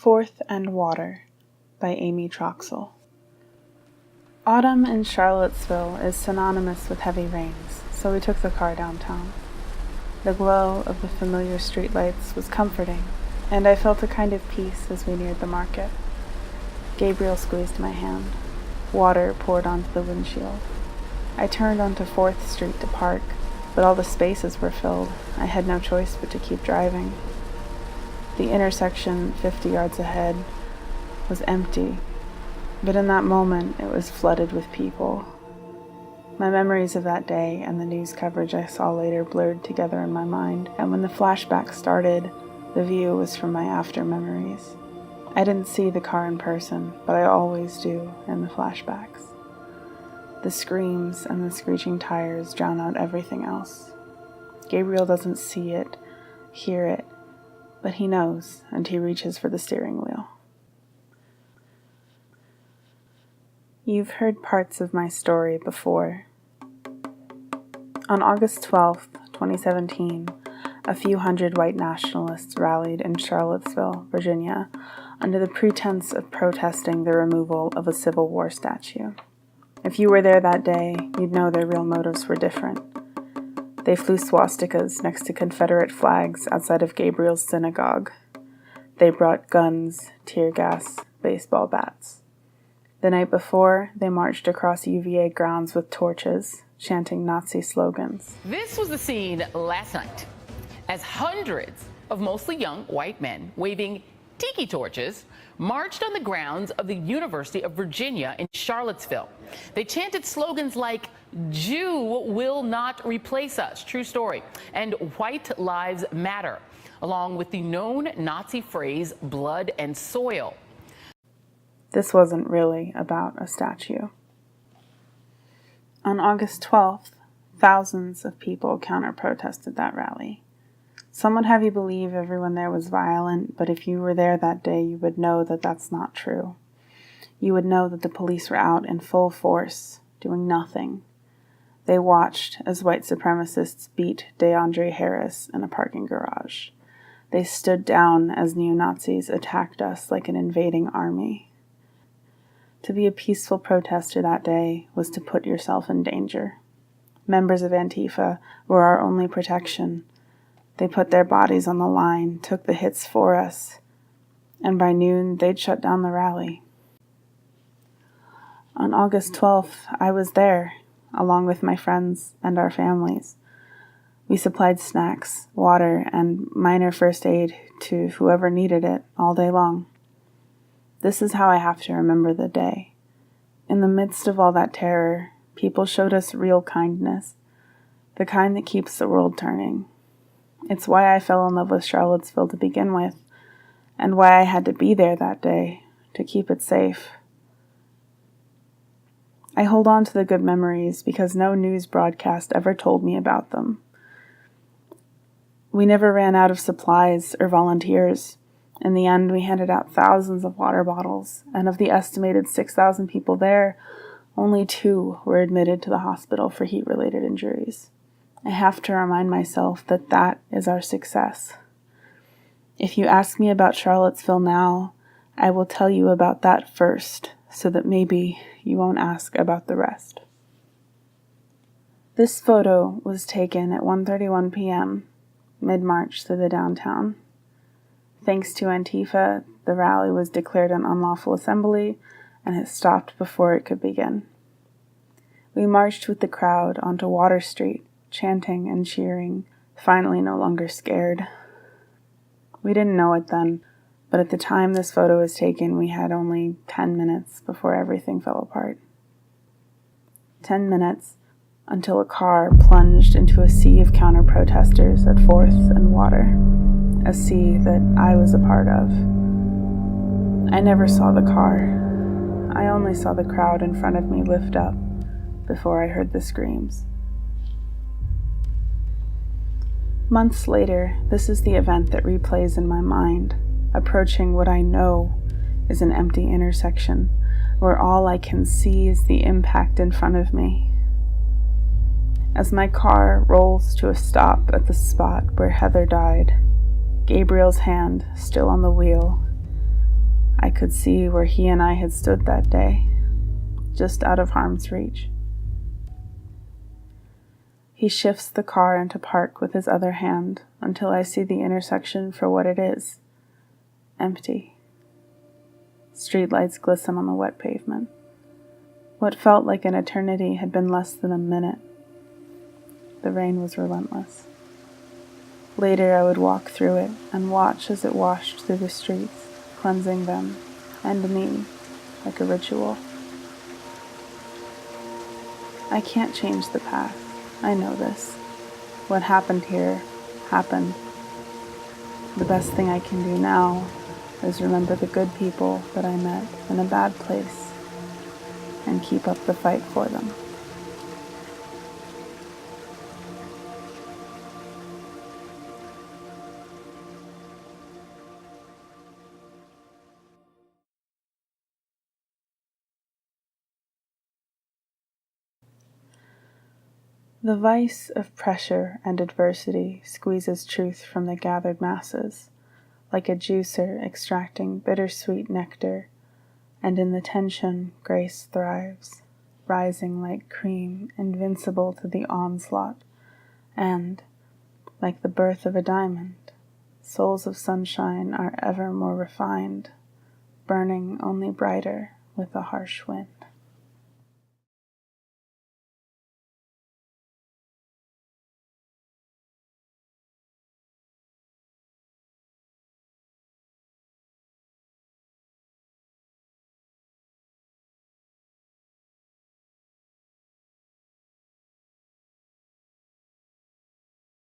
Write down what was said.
Fourth and Water by Amy Troxel. Autumn in Charlottesville is synonymous with heavy rains, so we took the car downtown. The glow of the familiar streetlights was comforting, and I felt a kind of peace as we neared the market. Gabriel squeezed my hand. Water poured onto the windshield. I turned onto 4th Street to park, but all the spaces were filled. I had no choice but to keep driving. The intersection 50 yards ahead was empty, but in that moment it was flooded with people. My memories of that day and the news coverage I saw later blurred together in my mind, and when the flashback started, the view was from my after memories. I didn't see the car in person, but I always do in the flashbacks. The screams and the screeching tires drown out everything else. Gabriel doesn't see it, hear it, but he knows, and he reaches for the steering wheel. You've heard parts of my story before. On August 12th, 2017, a few hundred white nationalists rallied in Charlottesville, Virginia, under the pretense of protesting the removal of a Civil War statue. If you were there that day, you'd know their real motives were different. They flew swastikas next to Confederate flags outside of Gabriel's synagogue. They brought guns, tear gas, baseball bats. The night before, they marched across UVA grounds with torches, chanting Nazi slogans. This was the scene last night, as hundreds of mostly young white men waving tiki torches marched on the grounds of the University of Virginia in Charlottesville. They chanted slogans like, "Jew will not replace us," true story, and "White lives matter," along with the known Nazi phrase, "blood and soil." This wasn't really about a statue. On August 12th, thousands of people counter-protested that rally. Some would have you believe everyone there was violent, but if you were there that day, you would know that that's not true. You would know that the police were out in full force, doing nothing. They watched as white supremacists beat DeAndre Harris in a parking garage. They stood down as neo-Nazis attacked us like an invading army. To be a peaceful protester that day was to put yourself in danger. Members of Antifa were our only protection. They put their bodies on the line, took the hits for us, and by noon, they'd shut down the rally. On August 12th, I was there, along with my friends and our families. We supplied snacks, water, and minor first aid to whoever needed it all day long. This is how I have to remember the day. In the midst of all that terror, people showed us real kindness, the kind that keeps the world turning. It's why I fell in love with Charlottesville to begin with, and why I had to be there that day to keep it safe. I hold on to the good memories because no news broadcast ever told me about them. We never ran out of supplies or volunteers. In the end, we handed out thousands of water bottles, and of the estimated 6,000 people there, only 2 were admitted to the hospital for heat-related injuries. I have to remind myself that that is our success. If you ask me about Charlottesville now, I will tell you about that first, so that maybe you won't ask about the rest. This photo was taken at 1:31 p.m., mid-March through the downtown. Thanks to Antifa, the rally was declared an unlawful assembly and it stopped before it could begin. We marched with the crowd onto Water Street, chanting and cheering, finally no longer scared. We didn't know it then, but at the time this photo was taken, we had only 10 minutes before everything fell apart. 10 minutes until a car plunged into a sea of counter-protesters at 4th and Water, a sea that I was a part of. I never saw the car. I only saw the crowd in front of me lift up before I heard the screams. Months later, this is the event that replays in my mind, approaching what I know is an empty intersection, where all I can see is the impact in front of me. As my car rolls to a stop at the spot where Heather died, Gabriel's hand still on the wheel, I could see where he and I had stood that day, just out of harm's reach. He shifts the car into park with his other hand until I see the intersection for what it is, empty. Streetlights glisten on the wet pavement. What felt like an eternity had been less than a minute. The rain was relentless. Later I would walk through it and watch as it washed through the streets, cleansing them and me like a ritual. I can't change the past. I know this. What happened here happened. The best thing I can do now is remember the good people that I met in a bad place and keep up the fight for them. The vice of pressure and adversity squeezes truth from the gathered masses, like a juicer extracting bittersweet nectar, and in the tension grace thrives, rising like cream, invincible to the onslaught, and, like the birth of a diamond, souls of sunshine are ever more refined, burning only brighter with a harsh wind.